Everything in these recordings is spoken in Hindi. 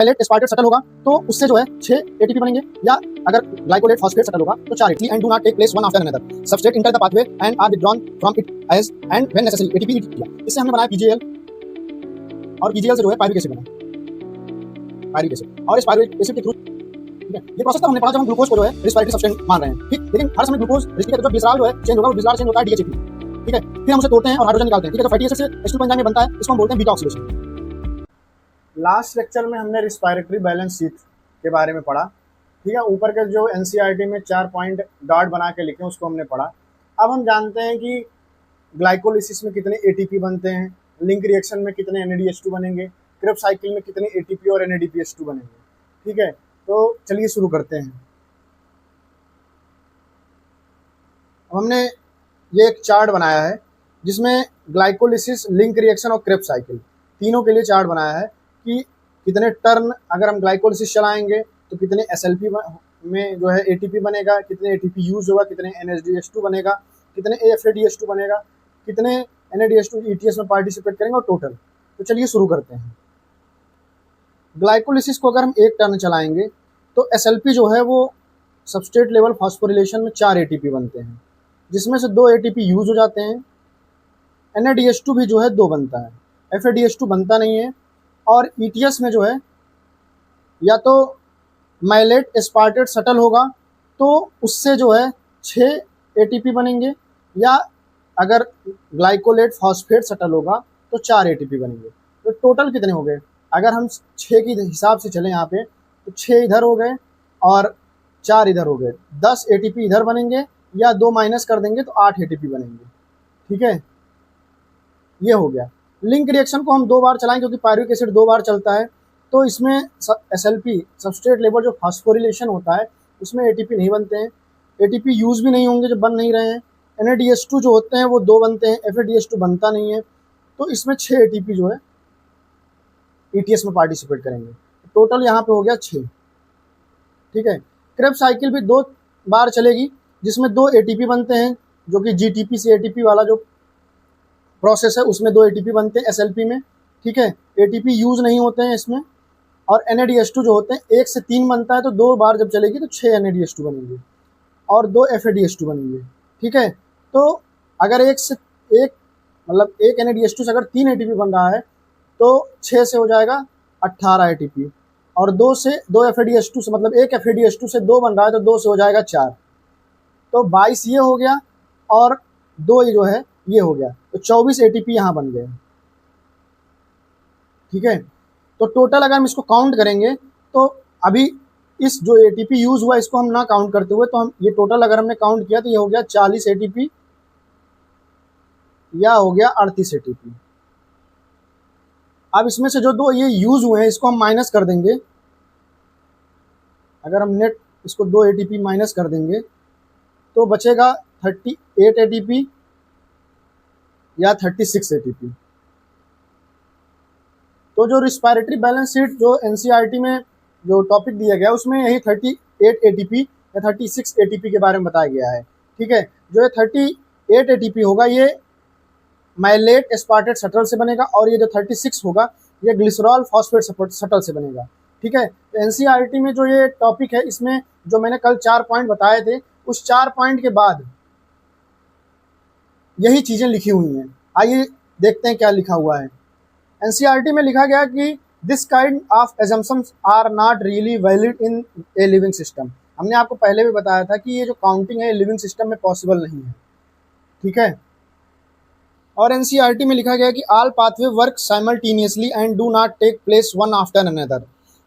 ग्लाइकोलेट एस्पार्टेट सटल होगा तो उससे जो है 6 एटीपी बनेंगे, या अगर ग्लाइकोलेट फॉस्फेट सटल होगा तो 4 ATP and do not take place one after another. Substrate enter the pathway and are withdrawn from it as and when necessary ATP किया। इससे हमने बनाया पीजीएल, और पीजीएल से जो है पायरुविक एसिड बना, पायरुविक एसिड, और इस पायरुविक एसिड के थ्रू ये प्रोसेस तो हमने पढ़ा जब हम ग्लूकोज को जो है रेस्पिरेटरी सब्सटेंस मान रहे हैं, ठीक। लेकिन हर समय ग्लूकोज जो ग्लिसरॉल जो है चेंज होगा, वो ग्लिसरॉल चेंज होता है डीएचए, ठीक है। फिर हम उसे तोड़ते हैं और हाइड्रोजन निकालते हैं, ठीक है। तो फैटी एसिड से H2 एंजाइम में बनता है, इसको हम बोलते हैं बीटा ऑक्सीडेशन। लास्ट लेक्चर में हमने रिस्पायरेटरी बैलेंस शीट के बारे में पढ़ा, ठीक है। ऊपर के जो एनसीईआरटी में 4 पॉइंट डॉट बना के लिखे उसको हमने पढ़ा। अब हम जानते हैं कि ग्लाइकोलिसिस में कितने एटीपी बनते हैं, लिंक रिएक्शन में कितने NADH2 बनेंगे, क्रेब्स साइकिल में कितने एटीपी और NADPH2 बनेंगे, ठीक है। तो चलिए शुरू करते हैं। अब हमने ये एक चार्ट बनाया है जिसमें ग्लाइकोलिसिस, लिंक रिएक्शन और क्रेब्स साइकिल तीनों के लिए चार्ट बनाया है कि कितने टर्न अगर हम ग्लाइकोलिसिस चलाएंगे तो कितने SLP में जो है ATP बनेगा, कितने ATP यूज होगा, कितने NADH2 बनेगा, कितने FADH2 बनेगा, कितने NADH2 ETS में पार्टिसिपेट करेंगे और टोटल। तो चलिए शुरू करते हैं। ग्लाइकोलिसिस को अगर हम 1 टर्न चलाएंगे तो SLP जो है वो सबस्ट्रेट लेवल फॉस्फोरिलेशन में 4 ATP बनते हैं, जिसमें से 2 ATP यूज हो जाते हैं। NADH2 भी जो है 2 बनता है, FADH2 बनता नहीं है। और ETS में जो है या तो माइलेट एस्पार्टेट सटल होगा तो उससे जो है 6 ATP बनेंगे, या अगर ग्लाइकोलेट फॉस्फेट सटल होगा तो 4 ATP बनेंगे। तो टोटल कितने हो गए? अगर हम 6 के हिसाब से चलें यहाँ पे तो 6 इधर हो गए और 4 इधर हो गए, 10 ATP इधर बनेंगे, या 2 माइनस कर देंगे तो 8 ATP बनेंगे, ठीक है। ये हो गया। लिंक रिएक्शन को हम 2 बार चलाएं क्योंकि पायरुविक एसिड 2 बार चलता है, तो इसमें SLP सबस्ट्रेट लेवल जो फॉस्फोरिलेशन होता है उसमें ATP नहीं बनते हैं, ATP यूज भी नहीं होंगे जो बन नहीं रहे हैं। NADH2 जो होते हैं वो 2 बनते हैं, FADH2 बनता नहीं है। तो इसमें 6 ATP जो है ETS में पार्टिसिपेट करेंगे। टोटल यहाँ पे हो गया 6, ठीक है। क्रेब्स साइकिल भी 2 बार चलेगी जिसमें 2 ATP बनते हैं, जो कि GTP से ATP वाला जो प्रोसेस है उसमें 2 ATP बनते हैं SLP में, ठीक है। ATP यूज नहीं होते हैं इसमें। और NADH2 जो होते हैं 1 से 3 बनता है, तो 2 बार जब चलेगी तो 6 NADH2 बनेंगे और 2 FADH2 बनेंगे, ठीक है। तो अगर 1 से 1 मतलब 1 NADH2 से अगर 3 ATP बन रहा है तो 6 से हो जाएगा 18 ATP, और 2 से 2 FADH2 से मतलब 1 FADH2 से 2 बन रहा है तो 2 से हो जाएगा 4, तो 22 ये हो गया, और 2 ये जो है ये हो गया, तो 24 ATP यहाँ बन गए, ठीक है। तो टोटल अगर हम इसको काउंट करेंगे तो अभी इस जो ATP यूज हुआ इसको हम ना काउंट करते हुए, तो हम ये टोटल अगर हमने काउंट किया तो ये हो गया 40 ATP, या हो गया 38 ATP। अब इसमें से जो 2 ये यूज हुए हैं इसको हम माइनस कर देंगे। अगर हम नेट इसको 2 ATP माइनस कर देंगे तो बचेगा 38 ATP या 36 ATP। तो जो रिस्पायरेटरी बैलेंस शीट जो एनसीईआरटी में जो टॉपिक दिया गया उसमें यही 38 ATP या 36 ATP के बारे में बताया गया है, ठीक है। जो ये 38 ATP होगा ये माइलेट एस्पार्टेट सटल से बनेगा, और ये जो 36 होगा ये ग्लिसरॉल फॉस्फेट सटल से बनेगा, ठीक है। तो एनसीईआरटी में जो ये टॉपिक है इसमें जो मैंने कल 4 पॉइंट बताए थे उस 4 पॉइंट के बाद यही चीज़ें लिखी हुई हैं। आइए देखते हैं क्या लिखा हुआ है। एनसीईआरटी में लिखा गया कि this kind of assumptions are not really valid in a living system. हमने आपको पहले भी बताया था कि ये जो काउंटिंग है लिविंग सिस्टम में पॉसिबल नहीं है, ठीक है। और एनसीईआरटी में लिखा गया कि all pathway work simultaneously and do not take place one after another.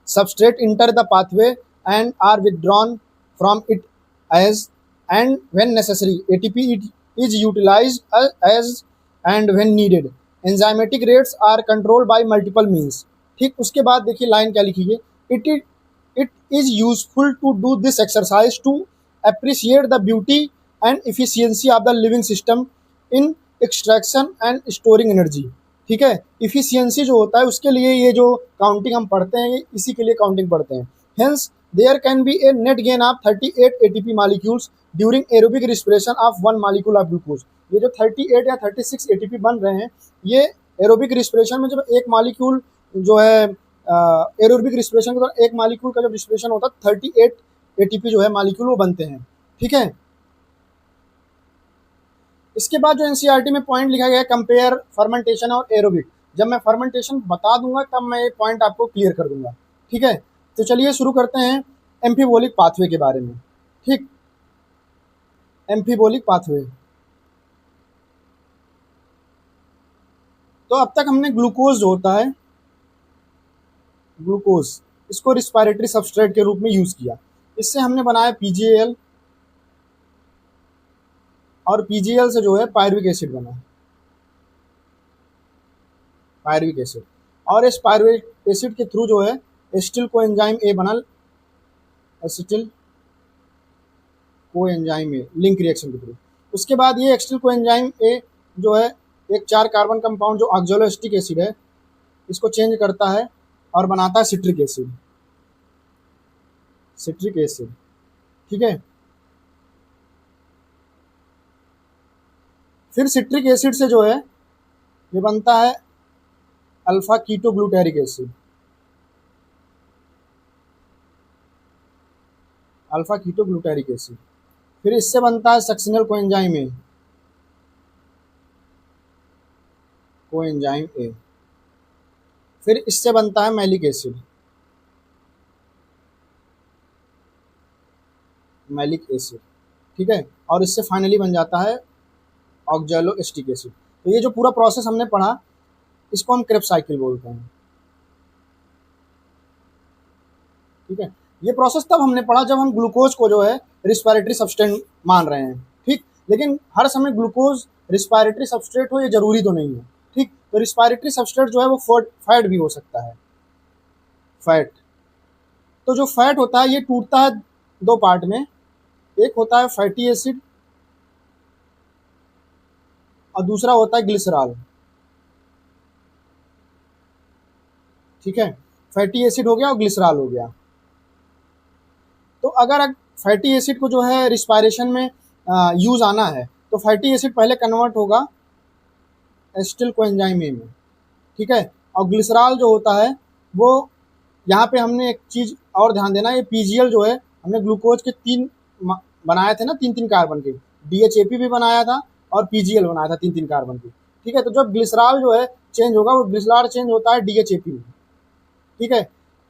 Substrate enter the pathway and are withdrawn from it as and when necessary ATP is utilised as and when needed. Enzymatic rates are controlled by multiple means. ठीक, उसके बाद देखिए लाइन क्या लिखी है, it is useful to do this exercise to appreciate the beauty and efficiency of the living system in extraction and storing energy. ठीक है, इफिशियंसी जो होता है उसके लिए ये जो काउंटिंग हम पढ़ते हैं इसी के लिए काउंटिंग पढ़ते हैं। Hence there can be a net gain of 38 ATP molecules during aerobic respiration of 1 molecule of glucose. ये जो 38 या 36 ATP बन रहे हैं ये एरोबिक रिस्पिरेशन में जब एक मॉलिक्यूल जो है एरोबिक रिस्पिरेशन के दौरान एक मालिक्यूल का जब रिस्पिरेशन होता है 38 एटीपी जो है मालिक्यूल वो बनते हैं। ठीक है, इसके बाद जो एनसीईआरटी में पॉइंट लिखा गया है कंपेयर फर्मेंटेशन और एरोबिक, जब मैं फर्मेंटेशन बता दूंगा तब मैं ये पॉइंट आपको क्लियर कर दूंगा। ठीक है, तो चलिए शुरू करते हैं एम्फीबोलिक पाथवे के बारे में। ठीक, एम्फीबोलिक पाथवे, तो अब तक हमने ग्लूकोज जो होता है, ग्लूकोज, इसको रिस्पायरेटरी सबस्ट्रेट के रूप में यूज किया। इससे हमने बनाया पीजीएल, और पीजीएल से जो है पायरुविक एसिड बना, पायरुविक एसिड, और इस पायरुविक एसिड के थ्रू जो है एसिटिल कोएंजाइम ए बना, acetyl coenzyme A link reaction के थ्रू। उसके बाद ये एसिटिल कोएंजाइम ए जो है एक 4 कार्बन कंपाउंड जो ऑक्सैलोएसिटिक एसिड है इसको चेंज करता है और बनाता है सिट्रिक एसिड, सिट्रिक एसिड। ठीक है, फिर सिट्रिक एसिड से जो है ये बनता है alpha keto glutaric acid, alpha keto glutaric acid. फिर इससे बनता है succinyl coenzyme A, coenzyme A. फिर इससे बनता है मैलिक एसिड, मैलिक एसिड। ठीक है, और इससे फाइनली बन जाता है ऑक्सैलोएसिटिक एसिड। तो ये जो पूरा प्रोसेस हमने पढ़ा इसको हम क्रेब्स साइकिल बोलते हैं। ठीक है, ये प्रोसेस तब हमने पढ़ा जब हम ग्लूकोज को जो है रिस्पायरेटरी सबस्टेंस मान रहे हैं। ठीक, लेकिन हर समय ग्लूकोज रिस्पायरेटरी सबस्ट्रेट हो ये जरूरी तो नहीं है। ठीक, तो रिस्पायरेटरी सबस्ट्रेट जो है वो फैट भी हो सकता है, फैट। तो जो फैट होता है ये टूटता है 2 पार्ट में, एक होता है फैटी एसिड और दूसरा होता है ग्लिसरॉल। ठीक है, फैटी एसिड हो गया और ग्लिसरॉल हो गया। तो अगर फैटी एसिड को जो है रिस्पायरेशन में यूज आना है तो फैटी एसिड पहले कन्वर्ट होगा एसिटिल कोएंजाइम ए में। ठीक है, और ग्लिसरॉल जो होता है वो, यहाँ पे हमने एक चीज़ और ध्यान देना, ये पीजीएल जो है हमने ग्लूकोज के 3 बनाए थे ना, 3-3 कार्बन के, डीएचएपी भी बनाया था और पीजीएल बनाया था 3-3 कार्बन की। ठीक है, तो जब ग्लिसरॉल जो है चेंज होगा वो ग्लिसरॉल चेंज होता है डीएचएपी में। ठीक है,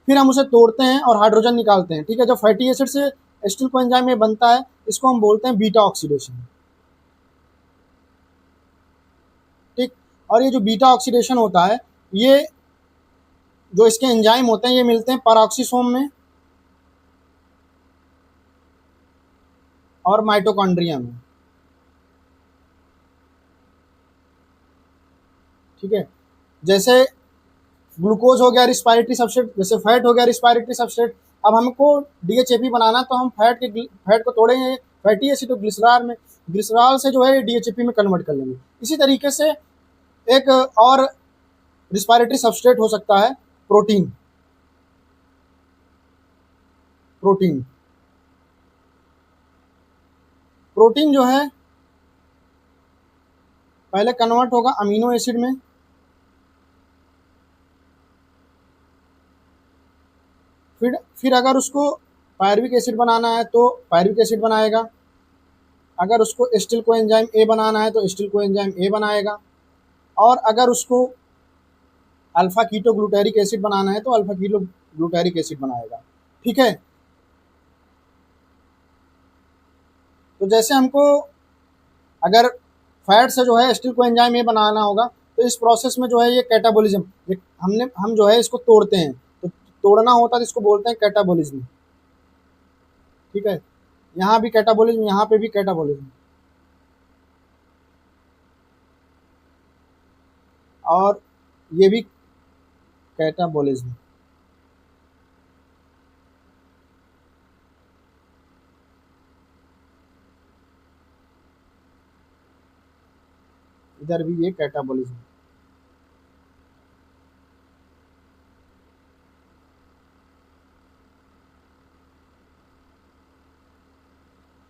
फिर हम उसे तोड़ते हैं और हाइड्रोजन निकालते हैं। ठीक है, जब फैटी एसिड से एसिटिल कोएंजाइम में बनता है इसको हम बोलते हैं बीटा ऑक्सीडेशन। ठीक, और ये जो बीटा ऑक्सीडेशन होता है ये जो इसके एंजाइम होते हैं ये मिलते हैं पैरोक्सिसोम में और माइटोकॉन्ड्रिया में। ठीक है, जैसे ग्लूकोज हो गया रिस्पायरेटरी सबस्ट्रेट, जैसे फैट हो गया रिस्पायरेटरी सबस्ट्रेट। अब हमको डीएचएपी बनाना तो हम फैट को तोड़ेंगे फैटी एसिड तो ग्लिसरॉल में, ग्लिसरॉल से जो है डीएचएपी में कन्वर्ट कर लेंगे। इसी तरीके से एक और रिस्पायरेटरी सबस्ट्रेट हो सकता है प्रोटीन, प्रोटीन, प्रोटीन जो है पहले कन्वर्ट होगा अमीनो एसिड में, फिर अगर उसको पायरुविक एसिड बनाना है तो पायरुविक एसिड बनाएगा, अगर उसको एसिटिल कोएंजाइम ए बनाना है तो एसिटिल कोएंजाइम ए बनाएगा, और अगर उसको अल्फा कीटो ग्लूटेरिक एसिड बनाना है तो अल्फा कीटो ग्लूटेरिक एसिड बनाएगा। ठीक है, तो जैसे हमको अगर फैट से जो है एसिटिल कोएंजाइम ए बनाना होगा तो इस प्रोसेस में जो है ये कैटाबोलिज्म, हम जो है इसको तोड़ते हैं, तो तोड़ना होता है तो इसको बोलते हैं कैटाबोलिज्म। ठीक है, यहाँ भी कैटाबोलिज्म, यहाँ पे भी कैटाबोलिज्म, और ये भी कैटाबोलिज्म। इधर भी ये कैटाबोलिज्म।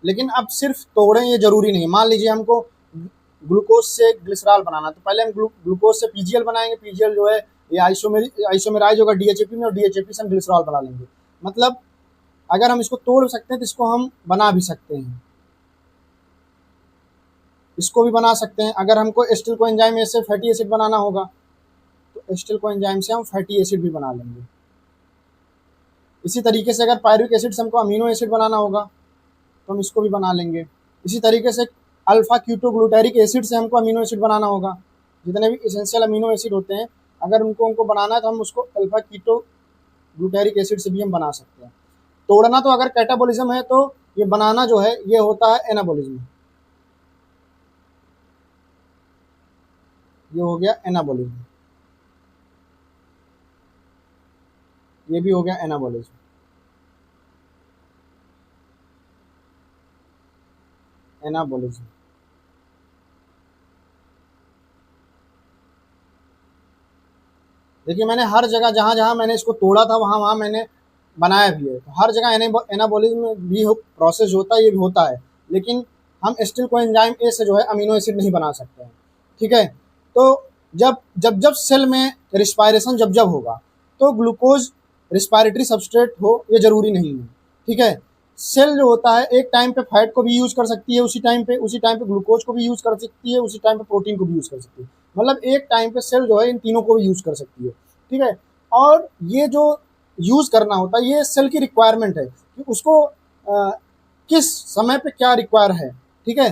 लेकिन अब सिर्फ तोड़ें ये जरूरी नहीं। मान लीजिए हमको ग्लूकोज से ग्लिसरॉल बनाना, तो पहले हम ग्लूकोज से पीजीएल बनाएंगे, पीजीएल जो है ये आइसोमेराइज होगा डीएचएपी में और डीएचएपी से हम ग्लिसरॉल बना लेंगे। मतलब अगर हम इसको तोड़ सकते हैं तो इसको हम बना भी सकते हैं, इसको भी बना सकते हैं। अगर हमको एस्टिल कोएंजाइम से फैटी एसिड बनाना होगा तो एस्टिल कोएंजाइम से हम फैटी एसिड भी बना लेंगे। इसी तरीके से अगर पायरुविक एसिड से हमको अमीनो एसिड बनाना होगा तो हम इसको भी बना लेंगे। इसी तरीके से अल्फा कीटोग्लूटारिक एसिड से हमको अमीनो एसिड बनाना होगा। जितने भी इसेंशियल अमीनो एसिड होते हैं अगर उनको बनाना है तो हम उसको अल्फा कीटोग्लूटारिक एसिड से भी हम बना सकते हैं। तोड़ना तो अगर कैटाबोलिज्म है तो ये बनाना जो है ये होता है एनाबोलिज्म। ये हो गया एनाबोलिज्म, ये भी हो गया एनाबोलिज्म। एनाबोलिज्म देखिए मैंने हर जगह जहाँ जहाँ मैंने इसको तोड़ा था वहाँ वहाँ मैंने बनाया भी है। तो हर जगह एनाबोलिज्म भी प्रोसेस होता है, ये भी होता है, लेकिन हम एस्टिल कोएंजाइम ए से जो है अमीनो एसिड नहीं बना सकते हैं। ठीक है, तो जब जब जब सेल में रिस्पायरेशन जब जब होगा तो ग्लूकोज रिस्पायरेटरी सबस्ट्रेट हो ये जरूरी नहीं है। ठीक है, सेल जो होता है एक टाइम पे फैट को भी यूज कर सकती है, उसी टाइम पे ग्लूकोज को भी यूज कर सकती है, उसी टाइम पे प्रोटीन को भी यूज कर सकती है। मतलब एक टाइम पे सेल जो है इन तीनों को भी यूज कर सकती है। ठीक है, और ये जो यूज करना होता है ये सेल की रिक्वायरमेंट है कि उसको किस समय पे क्या रिक्वायर है। ठीक है,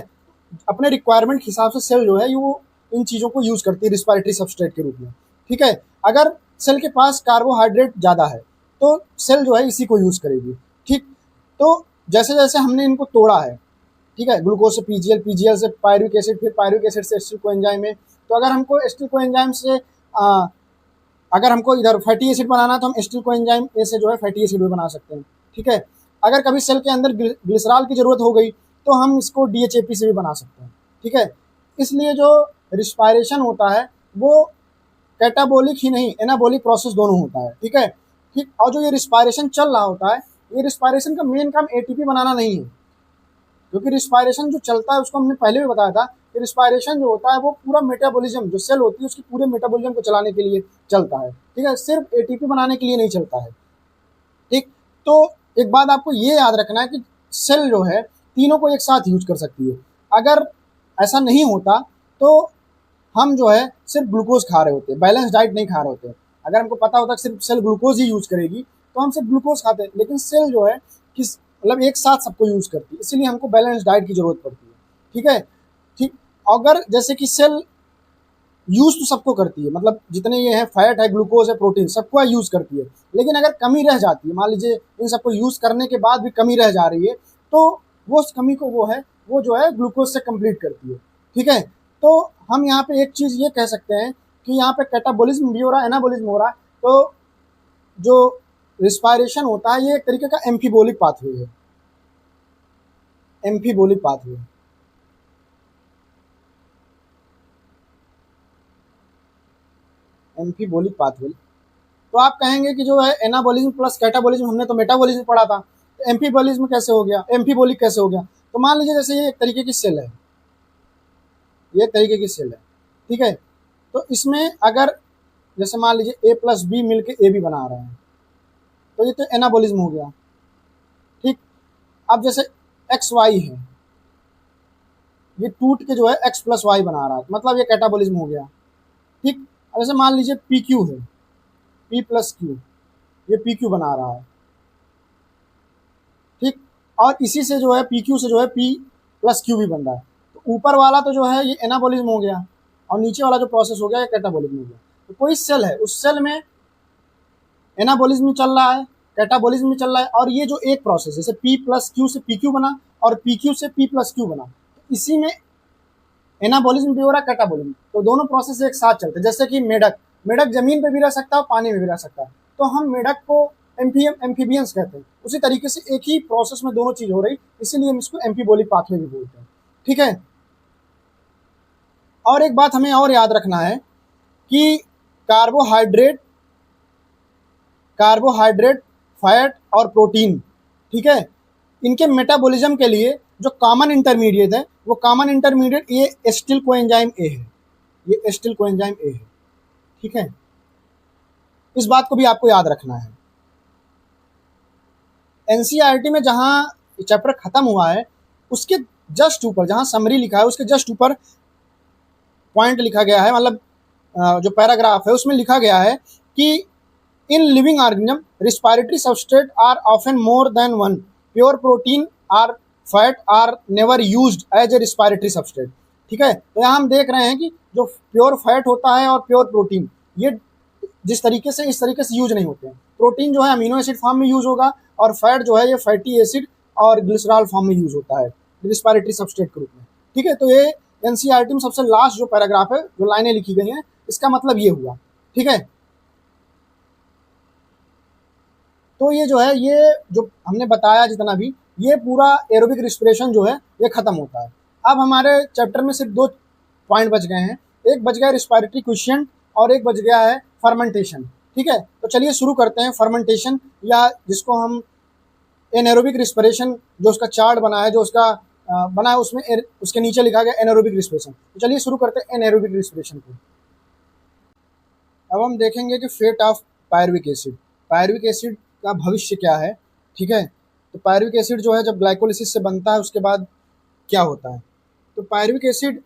अपने रिक्वायरमेंट के हिसाब से सेल जो है ये वो इन चीज़ों को यूज करती है रिस्पायरेटरी सबस्ट्रेट के रूप में। ठीक है, अगर सेल के पास कार्बोहाइड्रेट ज़्यादा है तो सेल जो है इसी को यूज करेगी। ठीक, तो जैसे जैसे हमने इनको तोड़ा है, ठीक है, ग्लूकोज से पीजीएल, पीजीएल से पायरुविक एसिड, फिर पायरुविक एसिड से एस्टिल कोएंजाइम में, तो अगर हमको एस्टिल कोएंजाइम से अगर हमको इधर फैटी एसिड बनाना है तो हम एस्टिल कोएंजाइम ए से जो है फैटी एसिड भी बना सकते हैं। ठीक है, अगर कभी सेल के अंदर ग्लिसरॉल की जरूरत हो गई तो हम इसको डीएचएपी से भी बना सकते हैं। ठीक है, इसलिए जो रिस्पायरेशन होता है वो कैटाबोलिक ही नहीं एनाबोलिक प्रोसेस दोनों होता है। ठीक है, ठीक, और जो ये रिस्पायरेशन चल रहा होता है ये रिस्पायरेशन का मेन काम एटीपी बनाना नहीं है, क्योंकि रिस्पायरेशन जो चलता है उसको हमने पहले भी बताया था कि रिस्पायरेशन जो होता है वो पूरा मेटाबॉलिज्म जो सेल होती है उसकी पूरे मेटाबॉलिज्म को चलाने के लिए चलता है। ठीक है, सिर्फ एटीपी बनाने के लिए नहीं चलता है। ठीक, तो एक बात आपको ये याद रखना है कि सेल जो है तीनों को एक साथ यूज कर सकती है। अगर ऐसा नहीं होता तो हम जो है सिर्फ ग्लूकोज खा रहे होते, बैलेंस डाइट नहीं खा रहे होते। अगर हमको पता होता कि सिर्फ सेल ग्लूकोज ही यूज करेगी तो हम सिर्फ ग्लूकोज खाते, लेकिन सेल जो है किस मतलब एक साथ सबको यूज करती है, इसीलिए हमको बैलेंस डाइट की जरूरत पड़ती है। ठीक है, ठीक, अगर जैसे कि सेल यूज तो सबको करती है, मतलब जितने ये हैं फैट है, ग्लूकोज है, प्रोटीन, सबको यूज करती है, लेकिन अगर कमी रह जाती है, मान लीजिए इन सबको यूज करने के बाद भी कमी रह जा रही है तो वो उस कमी को वो जो है ग्लूकोज से कंप्लीट करती है। ठीक है, तो हम यहाँ पे एक चीज ये कह सकते हैं कि यहाँ पे कैटाबोलिज्म भी हो रहा है, एनाबोलिज्म हो रहा है। तो जो रिस्पायरेशन होता है ये एक तरीके का एम्फीबोलिक पाथवे है, एम्फीबोलिक पाथवे। एम्फीबोलिक पाथवे, तो आप कहेंगे कि जो है एनाबोलिज्म प्लस कैटाबोलिज्म, हमने तो मेटाबोलिज्म पढ़ा था, तो एम्फीबोलिज्म कैसे हो गया, एम्फीबोलिक कैसे हो गया? तो मान लीजिए जैसे ये एक तरीके की सेल है, ये एक तरीके की सेल है। ठीक है, तो इसमें अगर जैसे मान लीजिए ए प्लस बी मिलके ए भी बना रहे हैं तो ये तो एनाबोलिज्म हो गया। ठीक, अब जैसे एक्स वाई है, ये टूट के जो है एक्स प्लस वाई बना रहा है, मतलब ये कैटाबोलिज्म हो गया। ठीक, अब जैसे मान लीजिए पी क्यू है, पी प्लस क्यू, ये पी क्यू बना रहा है। ठीक, और इसी से जो है पी क्यू से जो है पी प्लस क्यू भी बन रहा है, तो ऊपर वाला तो जो है ये एनाबोलिज्म हो गया और नीचे वाला जो प्रोसेस हो गया ये कैटाबोलिज्म हो गया। तो कोई सेल है, उस सेल में एनाबोलिज्म चल रहा है, कैटाबोलिज्म भी चल रहा है, और ये जो एक प्रोसेस जैसे पी प्लस क्यू से पी क्यू बना और पी क्यू से पी प्लस क्यू बना, तो इसी में एनाबोलिज्म भी हो रहा है, कैटाबोलिज्म, तो दोनों प्रोसेस एक साथ चलते हैं। जैसे कि मेढक, मेढक जमीन पे भी रह सकता है और पानी में भी रह सकता है, तो हम मेढक को एम्फीबियंस कहते हैं। उसी तरीके से एक ही प्रोसेस में दोनों चीज हो रही, इसीलिए हम इसको एम्फीबोलिक पाथवे भी बोलते हैं। ठीक है, और एक बात हमें और याद रखना है कि कार्बोहाइड्रेट, फैट और प्रोटीन, ठीक है, इनके मेटाबॉलिज्म के लिए जो कॉमन इंटरमीडिएट है वो कॉमन इंटरमीडिएट ये एस्टिल कोएंजाइम ए है, ये एस्टिल कोएंजाइम ए है। ठीक है, इस बात को भी आपको याद रखना है। एनसीईआरटी में जहाँ चैप्टर खत्म हुआ है उसके जस्ट ऊपर जहाँ समरी लिखा है उसके जस्ट ऊपर पॉइंट लिखा गया है, मतलब जो पैराग्राफ है उसमें लिखा गया है कि in living organism respiratory substrate are often more than one, pure protein or fat are never used as a respiratory substrate. ठीक है, तो यहाँ हम देख रहे हैं कि जो प्योर फैट होता है और प्योर प्रोटीन ये जिस तरीके से इस तरीके से यूज नहीं होते हैं। प्रोटीन जो है अमीनो एसिड फॉर्म में यूज होगा और फैट जो है ये फैटी एसिड और ग्लिसरॉल फॉर्म में यूज होता है रिस्पायरेटरी सबस्ट्रेट के रूप में। ठीक है, तो ये एनसीईआरटी में सबसे लास्ट जो पैराग्राफ है जो लाइनें लिखी गई हैं इसका मतलब ये हुआ। ठीक है, तो ये जो है ये जो हमने बताया जितना भी ये पूरा एरोबिक रिस्पिरेशन जो है ये खत्म होता है। अब हमारे चैप्टर में सिर्फ दो पॉइंट बच गए हैं, एक बच गया रिस्पायरेटरी क्वेश्चन और एक बच गया है फर्मेंटेशन। ठीक है, तो चलिए शुरू करते हैं फर्मेंटेशन, या जिसको हम एनारोबिक रिस्पिरेशन, जो उसका चार्ट बना है जो उसका बना है उसमें उसके नीचे लिखा गया एनारोबिक रिस्पिरेशन। तो चलिए शुरू करते हैं एनारोबिक रिस्पिरेशन को। अब हम देखेंगे कि fate of pyruvic acid, pyruvic acid का भविष्य क्या है। ठीक है, तो पायरुविक एसिड जो है जब ग्लाइकोलिसिस से बनता है उसके बाद क्या होता है। तो पायरुविक एसिड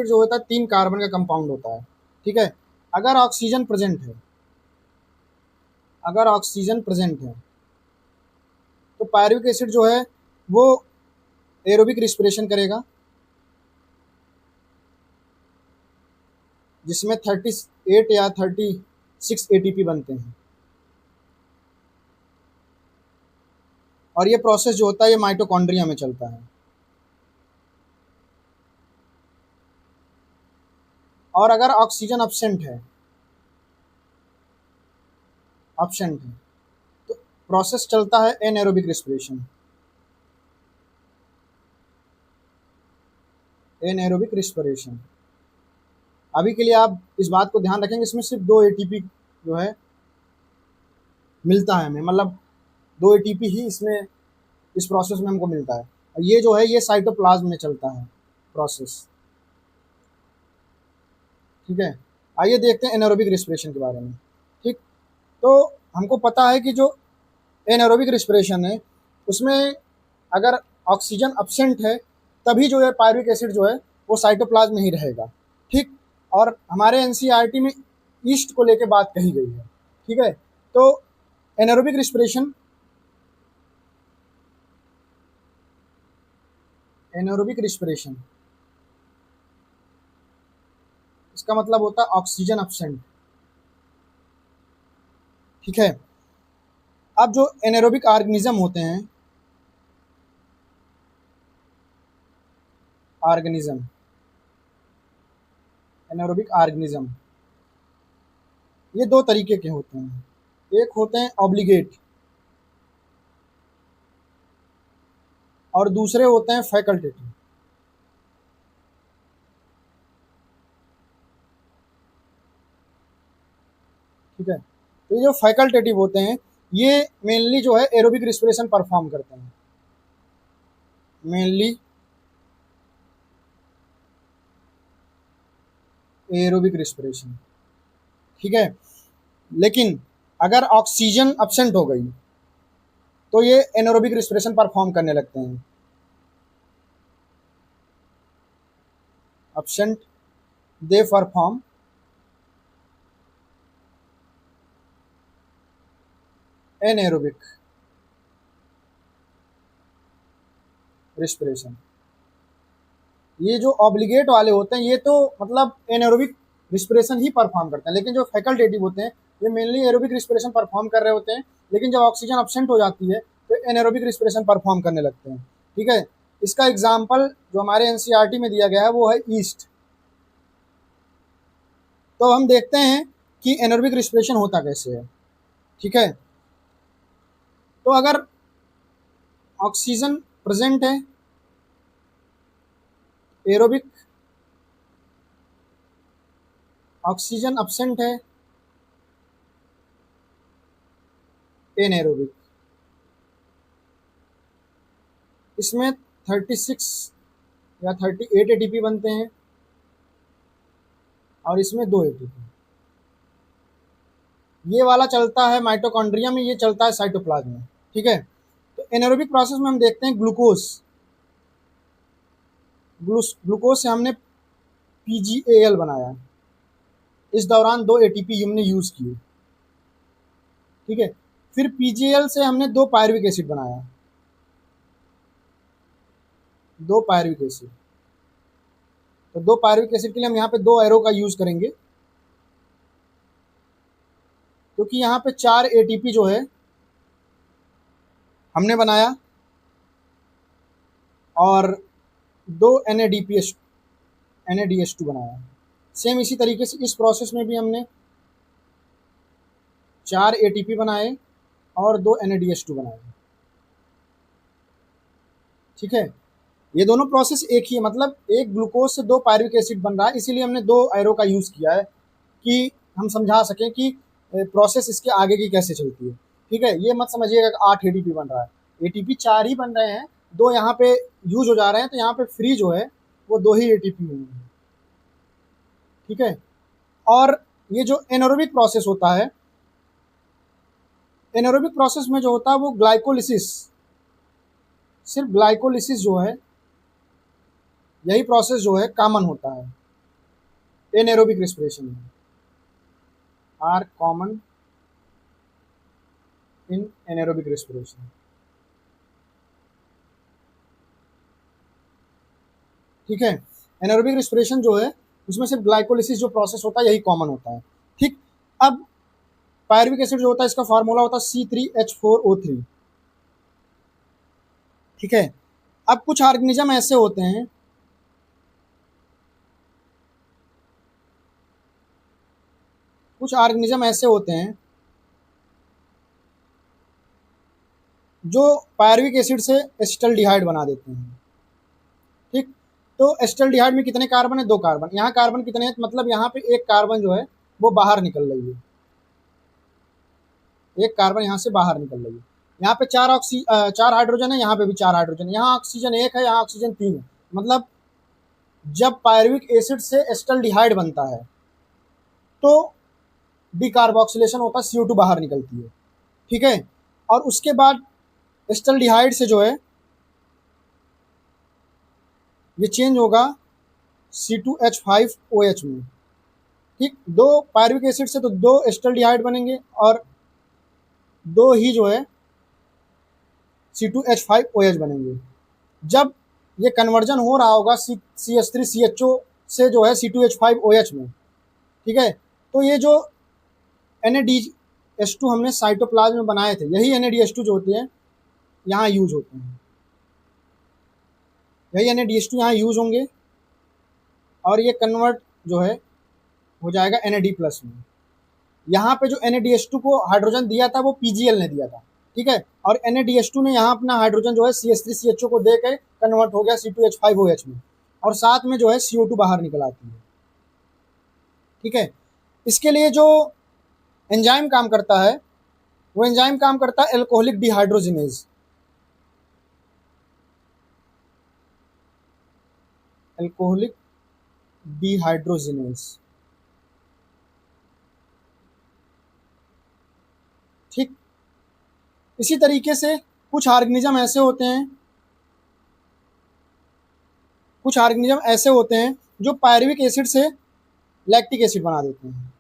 जो होता है 3 कार्बन का कंपाउंड होता है। ठीक है, अगर ऑक्सीजन प्रेजेंट है, अगर ऑक्सीजन प्रेजेंट है तो पायरुविक एसिड जो है वो एरोबिक रिस्पिरेशन करेगा जिसमें 38 या 36 एटीपी बनते हैं, और ये प्रोसेस जो होता है ये माइटोकॉन्ड्रिया में चलता है। और अगर ऑक्सीजन एब्सेंट है तो प्रोसेस चलता है एनारोबिक रिस्पिरेशन, एनारोबिक रिस्पिरेशन। अभी के लिए आप इस बात को ध्यान रखेंगे इसमें सिर्फ 2 एटीपी जो है मिलता है हमें, मतलब 2 एटीपी ही इसमें इस प्रोसेस में हमको मिलता है। और ये जो है ये साइटोप्लाज्म में चलता है प्रोसेस। ठीक है, आइए देखते हैं एनारोबिक रिस्पिरेशन के बारे में। ठीक, तो हमको पता है कि जो एनारोबिक रिस्पिरेशन है उसमें अगर ऑक्सीजन एब्सेंट है तभी जो है पायरुविक एसिड जो है वो साइटोप्लाज्म में ही रहेगा। ठीक, और हमारे एनसीईआरटी में ईस्ट को लेकर बात कही गई है। ठीक है, तो एनारोबिक रिस्पिरेशन, एनारोबिक रिस्पिरेशन इसका मतलब होता है ऑक्सीजन एब्सेंट। ठीक है, अब जो एनारोबिक ऑर्गेनिज्म होते हैं, ऑर्गेनिज्म, एनारोबिक ऑर्गेनिज्म ये 2 तरीके के होते हैं, एक होते हैं ऑब्लिगेट और दूसरे होते हैं फैकल्टेटिव। ठीक है, तो ये जो फैकल्टेटिव होते हैं ये मेनली जो है एरोबिक रिस्पिरेशन परफॉर्म करते हैं, मेनली एरोबिक रिस्पिरेशन। ठीक है, लेकिन अगर ऑक्सीजन एब्सेंट हो गई तो ये एनारोबिक रिस्पिरेशन परफॉर्म करने लगते हैं। Absent they perform anaerobic respiration. ये जो ऑब्लिगेट वाले होते हैं ये तो मतलब एनारोबिक रिस्पिरेशन ही परफॉर्म करते हैं, लेकिन जो फैकल्टेटिव होते हैं ये मेनली एरोबिक रिस्पिरेशन परफॉर्म कर रहे होते हैं, लेकिन जब ऑक्सीजन एब्सेंट हो जाती है तो एनारोबिक रिस्पिरेशन परफॉर्म करने लगते हैं। ठीक है, इसका एग्जाम्पल जो हमारे एनसीईआरटी में दिया गया है वो है ईस्ट। तो हम देखते हैं कि एनारोबिक रिस्पिरेशन होता कैसे है। ठीक है, तो अगर ऑक्सीजन प्रेजेंट है, एरोबिक, ऑक्सीजन एब्सेंट है, एनारोबिक। इसमें 36 या 38 एटीपी बनते हैं और इसमें 2 एटीपी। ये वाला चलता है माइटोकॉन्ड्रिया में, ये चलता है साइटोप्लाज्म में। ठीक है, तो एनारोबिक प्रोसेस में हम देखते हैं ग्लूकोज से हमने पीजीएल बनाया, इस दौरान 2 एटीपी हमने यूज किए। ठीक है, फिर पीजीएल से हमने 2 पायरुविक एसिड बनाया, 2 पायरुविक एसिड। तो 2 पायरुविक एसिड के लिए हम यहाँ पे 2 एरो का यूज करेंगे, क्योंकि यहाँ पे 4 एटीपी जो है हमने बनाया और 2 NADH2 बनाया। सेम इसी तरीके से इस प्रोसेस में भी हमने 4 एटीपी बनाए और 2 NADH2 बनाए। ठीक है, ये दोनों प्रोसेस एक ही है, मतलब एक ग्लूकोज से 2 पायरुविक एसिड बन रहा है, इसीलिए हमने 2 एरो का यूज़ किया है कि हम समझा सकें कि प्रोसेस इसके आगे की कैसे चलती है। ठीक है, ये मत समझिएगा कि 8 एटीपी बन रहा है, एटीपी 4 ही बन रहे हैं, 2 यहाँ पे यूज हो जा रहे हैं, तो यहाँ पे फ्री जो है वो 2 ही एटीपी होंगे। ठीक है, और ये जो एनारोबिक प्रोसेस होता है, एनारोबिक प्रोसेस में जो होता है वो ग्लाइकोलिसिस, सिर्फ ग्लाइकोलिसिस जो है, यही प्रोसेस जो है कॉमन होता है एनारोबिक रेस्पिरेशन में, are common in anaerobic respiration. ठीक है, एनारोबिक रेस्पिरेशन जो है उसमें सिर्फ ग्लाइकोलिसिस जो प्रोसेस होता है यही कॉमन होता है। ठीक, अब पायरुविक एसिड जो होता है इसका फार्मूला होता है C3H4O3। ठीक है, अब कुछ ऑर्गेनिज्म ऐसे होते हैं जो पायरुविक एसिड से एसिटल्डिहाइड बना देते हैं। ठीक, तो एसिटल्डिहाइड में कितने कार्बन है? 2 कार्बन। यहाँ कार्बन कितने हैं? मतलब यहाँ पे एक कार्बन जो है वो बाहर निकल रही है, एक कार्बन यहाँ से बाहर निकल रही है। यहाँ पे 4 हाइड्रोजन है, यहाँ पे भी 4 हाइड्रोजन है, यहाँ ऑक्सीजन 1 है, यहाँ ऑक्सीजन 3 है। मतलब जब पायरुविक एसिड से एसिटल्डिहाइड बनता है तो डिकार्बोक्सिलेशन होता है, CO2 बाहर निकलती है। ठीक है, और उसके बाद एसिटल्डिहाइड से जो है ये चेंज होगा C2H5OH में। ठीक, 2 पायरुविक एसिड से तो 2 एसिटल्डिहाइड बनेंगे और 2 ही जो है C2H5OH बनेंगे। जब ये कन्वर्जन हो रहा होगा CH3CHO से जो है C2H5OH में, ठीक है, तो ये जो NADH2 हमने साइटोप्लाज्म में बनाए थे, यही NADH2 जो होते हैं यहाँ यूज होते हैं, यही NADH2 यहाँ यूज होंगे और ये कन्वर्ट जो है हो जाएगा NAD+ में। यहाँ पे जो NADH2 को हाइड्रोजन दिया था वो PGL ने दिया था। ठीक है, और NADH2 ने यहाँ अपना हाइड्रोजन जो है CH3CHO को दे के कन्वर्ट हो गया C2H5OH में, और साथ में जो है CO2 बाहर निकल आती है। ठीक है, इसके लिए जो एंजाइम काम करता है वो एंजाइम काम करता है एल्कोहलिक डिहाइड्रोजिनेज। Alcoholic dehydrogenase. ठीक, इसी तरीके से कुछ ऑर्गेनिज्म ऐसे होते हैं जो पायरुविक एसिड से लैक्टिक एसिड बना देते हैं,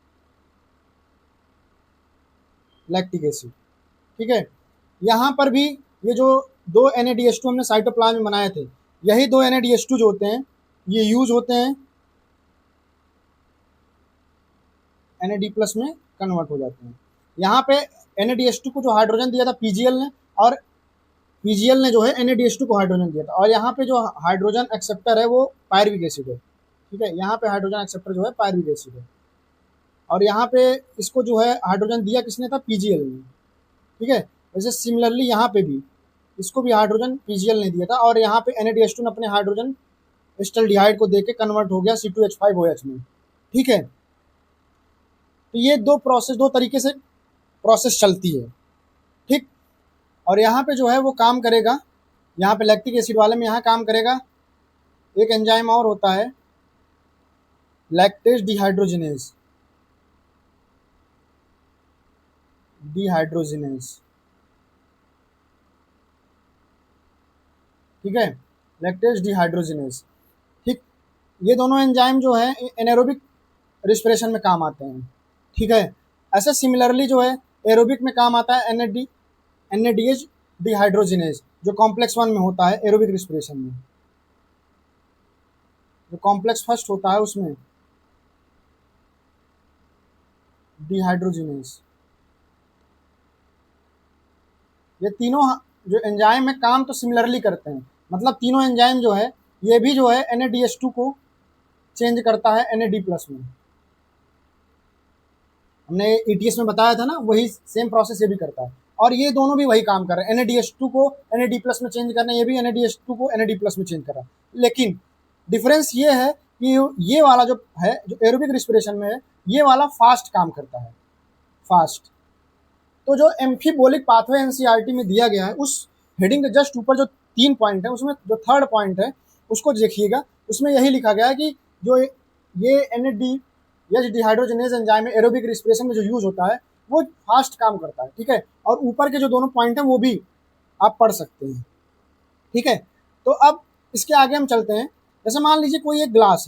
लैक्टिक एसिड। ठीक है, यहाँ पर भी ये जो 2 NADH2 हमने साइटोप्लाज्म में बनाए थे, यही 2 NADH2 जो होते हैं ये यूज होते हैं NAD+ में कन्वर्ट हो जाते हैं। यहाँ पे NADH2 को जो हाइड्रोजन दिया था PGL ने, और PGL ने जो है NADH2 को हाइड्रोजन दिया था, और यहाँ पे जो हाइड्रोजन एक्सेप्टर है वो पायरुविक एसिड है। ठीक है, यहाँ पे हाइड्रोजन एक्सेप्टर जो है पायरुविक एसिड है, और यहाँ पे इसको जो है हाइड्रोजन दिया किसने था? PGL ने। ठीक है, वैसे सिमिलरली यहाँ पे भी इसको भी हाइड्रोजन PGL ने दिया था, और यहाँ पे NADH2 ने अपने हाइड्रोजन एसिटल्डिहाइड को देके कन्वर्ट हो गया C2H5OH में। ठीक है, तो ये दो तरीके से प्रोसेस चलती है। ठीक, और यहाँ पे जो है वो काम करेगा, यहाँ पे लैक्टिक एसिड वाले में यहाँ काम करेगा एक एंजाइम और होता है लैक्टेज डिहाइड्रोजिनेज। डिहाइड्रोजिनेज, ठीक है, लैक्टेज डिहाइड्रोजिनेज, ठीक। ये दोनों एंजाइम जो है एनारोबिक रिस्पिरेशन में काम आते हैं, ठीक है। ऐसे सिमिलरली जो है एरोबिक में काम आता है एनएडीएच डिहाइड्रोजिनेज, जो कॉम्प्लेक्स 1 में होता है एरोबिक रिस्पिरेशन में, जो कॉम्प्लेक्स फर्स्ट होता है उसमें डिहाइड्रोजिनेज। ये तीनों जो एंजाइम है काम तो सिमिलरली करते हैं, मतलब तीनों एंजाइम जो है ये भी जो है NADH2 को चेंज करता है NAD+ में। हमने ETS में बताया था ना, वही सेम प्रोसेस ये भी करता है, और ये दोनों भी वही काम कर रहे हैं। NADH2 को NAD+ में चेंज करना, ये भी NADH2 को NAD+ में चेंज कर रहा है। लेकिन डिफरेंस ये है कि ये वाला जो है, जो एरोबिक रिस्पिरेशन में है, ये वाला फास्ट काम करता है, फास्ट। तो जो एम्फीबोलिक पाथवे एनसीईआरटी में दिया गया है, उस हेडिंग के जस्ट ऊपर जो 3 पॉइंट है, उसमें जो थर्ड पॉइंट है उसको देखिएगा। उसमें यही लिखा गया है कि जो ये NADH डिहाइड्रोजिनेज एंजाइम में एरोबिक रिस्पिरेशन में जो यूज होता है वो फास्ट काम करता है, ठीक है। और ऊपर के जो दोनों पॉइंट हैं वो भी आप पढ़ सकते हैं, ठीक है। तो अब इसके आगे हम चलते हैं। जैसे मान लीजिए कोई एक ग्लास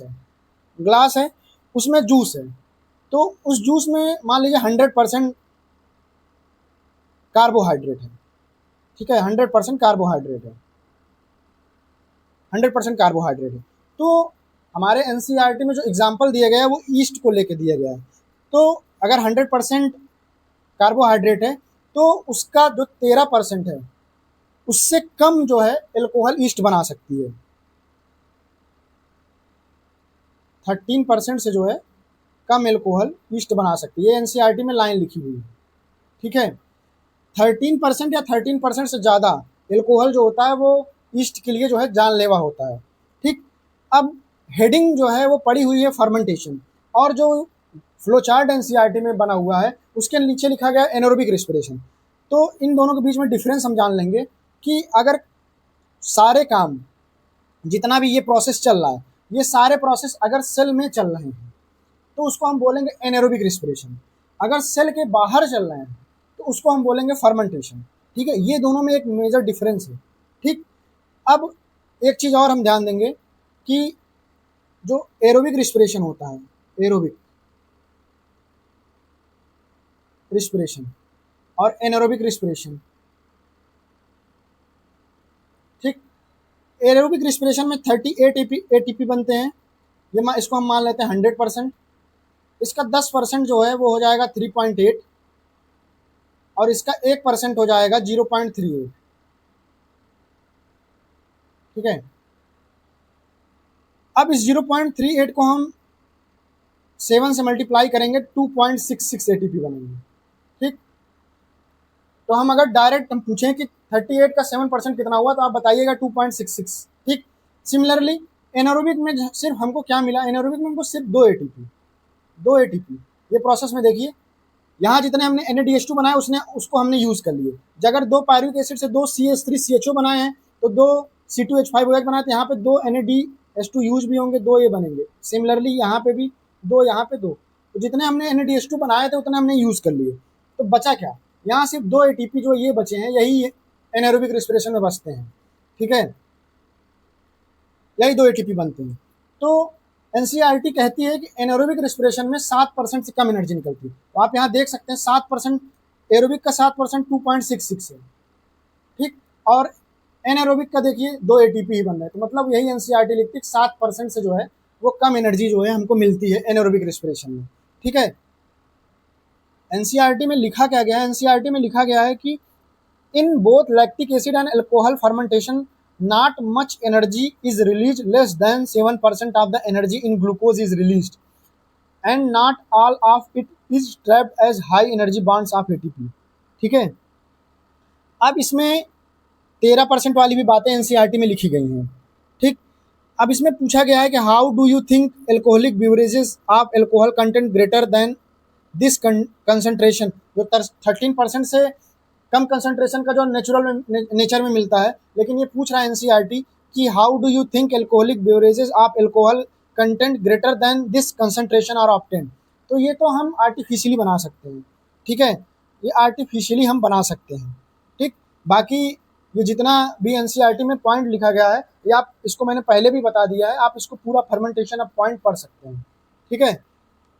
है, उसमें जूस है, तो उस जूस में मान लीजिए 100% कार्बोहाइड्रेट है, ठीक है, 100% कार्बोहाइड्रेट है, 100% कार्बोहाइड्रेट है। तो हमारे एनसीईआरटी में जो एग्जाम्पल दिया गया है वो ईस्ट को लेके दिया गया है। तो अगर 100% कार्बोहाइड्रेट है तो उसका जो 13% है उससे कम जो है एल्कोहल ईस्ट बना सकती है, 13% से जो है कम एल्कोहल ईस्ट बना सकती है। ये एनसीईआरटी में लाइन लिखी हुई है, ठीक है। 13% या 13% से ज़्यादा एल्कोहल जो होता है वो ईस्ट के लिए जो है जानलेवा होता है, ठीक। अब हेडिंग जो है वो पड़ी हुई है फर्मेंटेशन, और जो फ्लोचार्ट एनसीईआरटी में बना हुआ है उसके नीचे लिखा गया है एनारोबिक रिस्पिरेशन। तो इन दोनों के बीच में डिफरेंस हम जान लेंगे कि अगर सारे काम, जितना भी ये प्रोसेस चल रहा है, ये सारे प्रोसेस अगर सेल में चल रहे हैं तो उसको हम बोलेंगे एनारोबिक रिस्पिरेशन। अगर सेल के बाहर चल रहे हैं तो उसको हम बोलेंगे फर्मेंटेशन, ठीक है। ये दोनों में एक मेजर डिफरेंस है, ठीक। अब एक चीज़ और हम ध्यान देंगे कि जो एरोबिक रिस्पिरेशन होता है, एरोबिक रिस्पिरेशन और एनारोबिक रिस्पिरेशन, ठीक। एरोबिक रिस्पिरेशन में 38 ATP बनते हैं, इसको हम मान लेते हैं 100%। इसका 10% जो है वो हो जाएगा 3.8, और इसका 1% हो जाएगा 0.38, ठीक है। अब इस 0.38 को हम 7 से मल्टीप्लाई करेंगे, 2.66 ATP बनेंगे, ठीक। तो हम अगर डायरेक्ट हम पूछें कि 38 का 7% कितना हुआ तो आप बताइएगा 2.66, ठीक। सिमिलरली एनारोबिक में सिर्फ हमको क्या मिला, एनारोबिक में हमको सिर्फ 2 ATP। ये प्रोसेस में देखिए, यहाँ जितने हमने NADH2 बनाया उसको हमने यूज़ कर लिए। अगर 2 पायरुविक एसिड से 2 CH3CHO बनाए हैं तो 2 C2H5OH बनाए, तो यहाँ पे 2 NADH2 यूज भी होंगे, 2 ये बनेंगे। सिमिलरली यहाँ पे भी 2, यहाँ पे 2, तो जितने हमने NADH2 बनाए थे उतने हमने यूज़ कर लिए। तो बचा क्या, यहाँ सिर्फ 2 ATP जो ये बचे हैं, यही एनारोबिक रिस्पिरेशन में बचते हैं, ठीक है, यही 2 ATP बनते हैं। तो एनसीईआरटी कहती है कि एनारोबिक रिस्पिरेशन में 7% से कम एनर्जी निकलती है। तो आप यहाँ देख सकते हैं 7%, एरोबिक का 7% 2.66 है, ठीक। और एनारोबिक का देखिए 2 ATP ही बन रहा है। तो मतलब यही एनसीईआरटी लिखती है 7% से जो है वो कम एनर्जी जो है हमको मिलती है एनारोबिक रिस्पिरेशन में, ठीक है। एनसीईआरटी में लिखा क्या गया है, एनसीईआरटी में लिखा गया है कि in both lactic acid and alcohol fermentation not much energy is released, less than 7% of the energy in glucose is released, and not all of it is trapped as high energy bonds of ATP, ठीक है। अब इसमें 13% वाली भी बातें एनसीईआरटी में लिखी गई हैं, ठीक। अब इसमें पूछा गया है कि how do you think alcoholic beverages of alcohol content greater than this concentration, जो 13% से कम कंसंट्रेशन का जो नेचुरल नेचर में मिलता है, लेकिन ये पूछ रहा है एनसीईआरटी कि how do you think alcoholic beverages of alcohol content greater than this concentration are obtained. तो ये तो हम आर्टिफिशियली बना सकते हैं, ठीक है। ये आर्टिफिशियली हम बना सकते हैं। ठीक, बाकी ये जितना भी एनसीईआरटी में पॉइंट लिखा गया है, ये आप इसको मैंने पहले भी बता दिया है, आप इसको पूरा फर्मेंटेशन ऑफ पॉइंट पढ़ सकते हैं। ठीक है,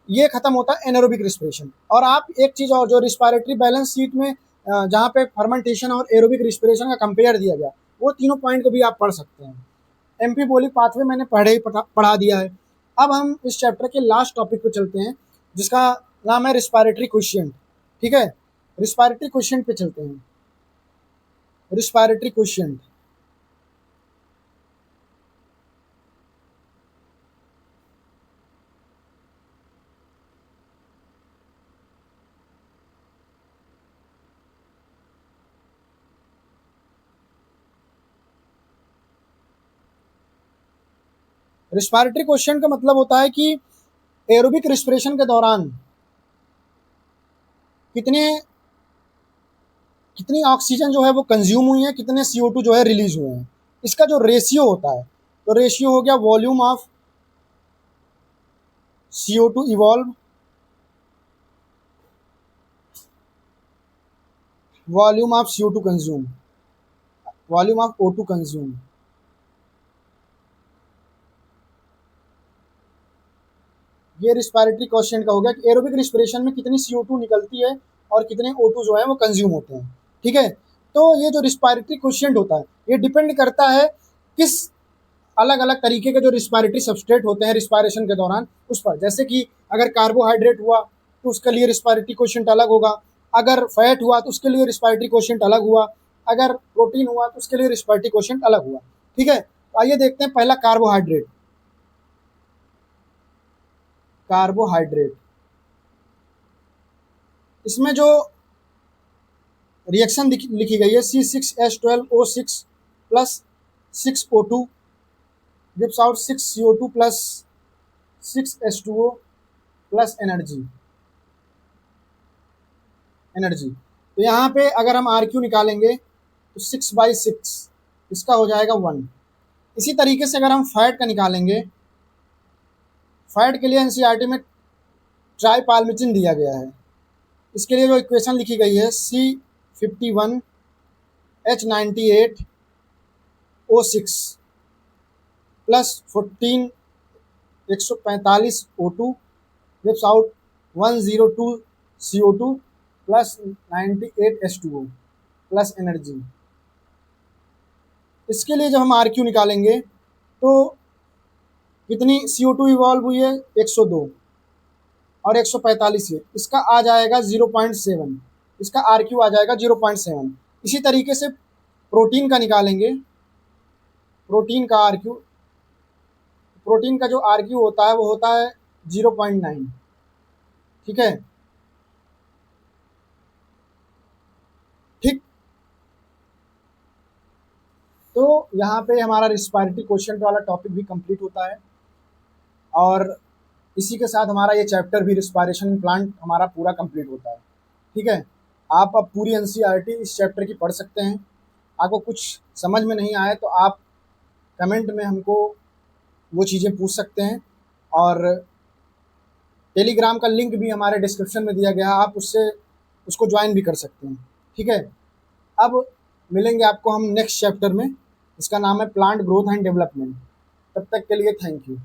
ये खत्म होता है एनारोबिक रिस्पिरेशन। और आप एक चीज़ और, जो रिस्पायरेटरी बैलेंस शीट में जहाँ पे फर्मेंटेशन और एरोबिक रिस्पिरेशन का कंपेयर दिया गया, वो तीनों पॉइंट को भी आप पढ़ सकते हैं। एम्फीबोलिक पाथवे मैंने पढ़ा दिया है। अब हम इस चैप्टर के लास्ट टॉपिक पे चलते हैं, जिसका नाम है रिस्पायरेटरी क्वेश्चन। ठीक है, रिस्पायरेटरी क्वेश्चन पे चलते हैं। रिस्पायरेटरी क्वेश्चन, रिस्पायरेटरी क्वेश्चन का मतलब होता है कि एरोबिक रिस्पिरेशन के दौरान कितने कितनी ऑक्सीजन जो है वो कंज्यूम हुई है, कितने CO2 जो है रिलीज हुए हैं। इसका जो रेशियो होता है, तो रेशियो हो गया volume of CO2 evolve, volume of CO2 consume, volume of O2 consume. ये रिस्पायरेटरी क्वेश्चन का हो गया कि एरोबिक रिस्पिरेशन में कितनी CO2 निकलती है और कितने O2 जो है वो कंज्यूम होते हैं। ठीक है, तो ये जो रिस्पायरेटरी क्वेश्चन होता है, ये डिपेंड करता है किस अलग अलग तरीके के जो रिस्पायरेटरी सबस्ट्रेट होते हैं रिस्पायरेशन के दौरान उस पर। जैसे कि अगर कार्बोहाइड्रेट हुआ तो उसके लिए रिस्पायरेटरी क्वेश्चन अलग होगा, अगर फैट हुआ तो उसके लिए रिस्पायरेटरी क्वेश्चन अलग हुआ, अगर प्रोटीन हुआ तो उसके लिए रिस्पायरेटरी क्वेश्चन अलग हुआ। ठीक है, तो आइए देखते हैं पहला कार्बोहाइड्रेट। कार्बोहाइड्रेट, इसमें जो रिएक्शन लिखी गई है C6H12O6 plus 6O2 gives out 6CO2 plus 6H2O plus energy. तो यहाँ पे अगर हम RQ निकालेंगे तो 6/6, इसका हो जाएगा 1। इसी तरीके से अगर हम फैट का निकालेंगे, फैट के लिए एनसीईआरटी में ट्राइपाल्मिथिन दिया गया है। इसके लिए जो इक्वेशन लिखी गई है C51H98O6 plus 14 145 O2 gives out 102 CO2 plus 98 H2O plus energy. इसके लिए जब हम RQ निकालेंगे तो कितनी CO2 इवॉल्व हुई है, 102 और 145 है, इसका आ जाएगा 0.7, इसका RQ आ जाएगा 0.7। इसी तरीके से प्रोटीन का निकालेंगे, प्रोटीन का RQ, प्रोटीन का जो RQ होता है वो होता है 0.9। ठीक है, ठीक, तो यहाँ पे हमारा रिस्पायरेटरी क्वेश्चन वाला टॉपिक भी कंप्लीट होता है और इसी के साथ हमारा ये चैप्टर भी रिस्पायरेशन प्लांट हमारा पूरा कंप्लीट होता है। ठीक है, आप अब पूरी एनसीईआरटी इस चैप्टर की पढ़ सकते हैं। आपको कुछ समझ में नहीं आए तो आप कमेंट में हमको वो चीज़ें पूछ सकते हैं और टेलीग्राम का लिंक भी हमारे डिस्क्रिप्शन में दिया गया है, आप उसको ज्वाइन भी कर सकते हैं। ठीक है, अब मिलेंगे आपको हम नेक्स्ट चैप्टर में, इसका नाम है प्लांट ग्रोथ एंड डेवलपमेंट। तब तक के लिए थैंक यू।